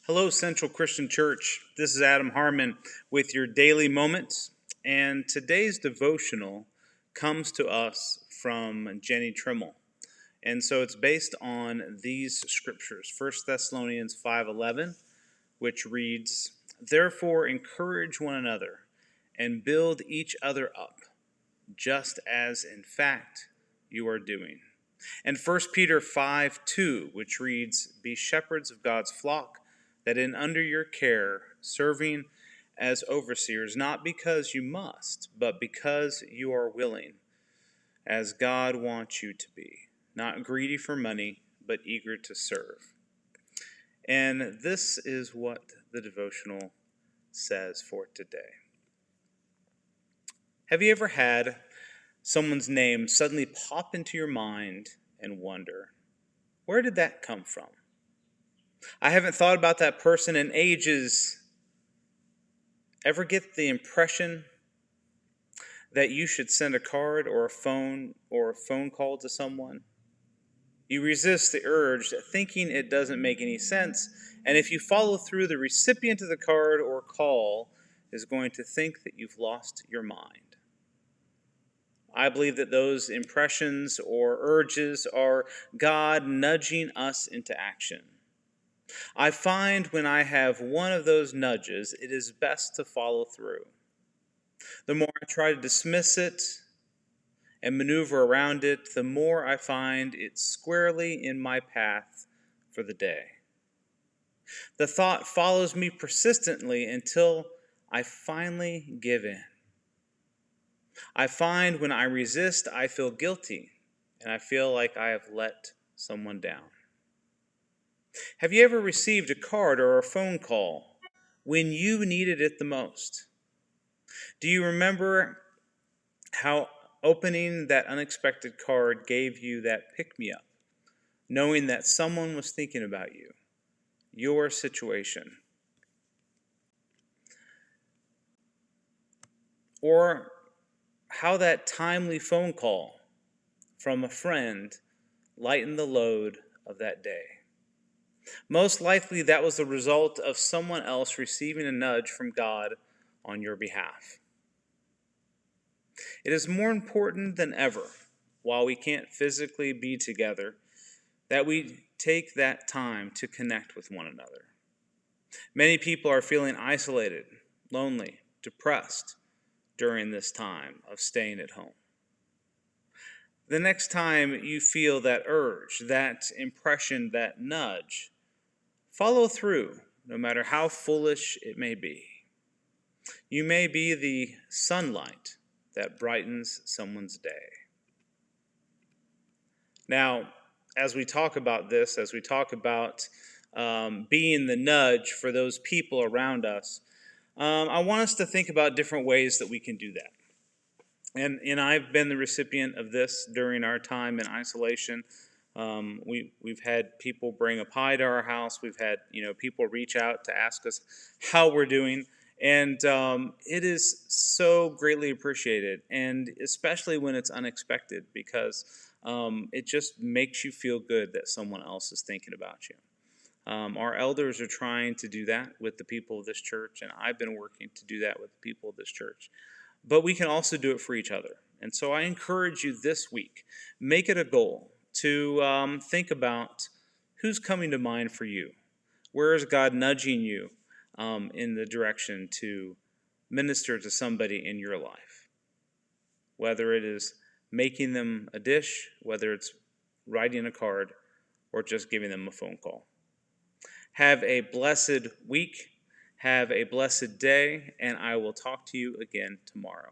Hello, Central Christian Church. This is Adam Harmon with your daily moments. And today's devotional comes to us from Jenny Trimmel. And so it's based on these scriptures. 1 Thessalonians 5:11, which reads, "Therefore encourage one another and build each other up, just as in fact you are doing." And 1 Peter 5:2, which reads, "Be shepherds of God's flock, that in under your care, serving as overseers, not because you must, but because you are willing, as God wants you to be, not greedy for money, but eager to serve." And this is what the devotional says for today. Have you ever had someone's name suddenly pop into your mind and wonder, where did that come from? I haven't thought about that person in ages. Ever get the impression that you should send a card or a phone call to someone? You resist the urge, thinking it doesn't make any sense, and if you follow through, the recipient of the card or call is going to think that you've lost your mind. I believe that those impressions or urges are God nudging us into action. I find when I have one of those nudges, it is best to follow through. The more I try to dismiss it and maneuver around it, the more I find it squarely in my path for the day. The thought follows me persistently until I finally give in. I find when I resist, I feel guilty, and I feel like I have let someone down. Have you ever received a card or a phone call when you needed it the most? Do you remember how opening that unexpected card gave you that pick-me-up, knowing that someone was thinking about you, your situation? Or how that timely phone call from a friend lightened the load of that day? Most likely that was the result of someone else receiving a nudge from God on your behalf. It is more important than ever, while we can't physically be together, that we take that time to connect with one another. Many people are feeling isolated, lonely, depressed during this time of staying at home. The next time you feel that urge, that impression, that nudge, follow through, no matter how foolish it may be. You may be the sunlight that brightens someone's day. Now, as we talk about this, as we talk about being the nudge for those people around us, I want us to think about different ways that we can do that. And I've been the recipient of this during our time in isolation. We've had people bring a pie to our house. We've had people reach out to ask us how we're doing, and it is so greatly appreciated, and especially when it's unexpected, because it just makes you feel good that someone else is thinking about you. Our elders are trying to do that with the people of this church, and I've been working to do that with the people of this church. But we can also do it for each other. And so I encourage you this week, make it a goal to think about who's coming to mind for you. Where is God nudging you in the direction to minister to somebody in your life? Whether it is making them a dish, whether it's writing a card, or just giving them a phone call. Have a blessed week. Have a blessed day, and I will talk to you again tomorrow.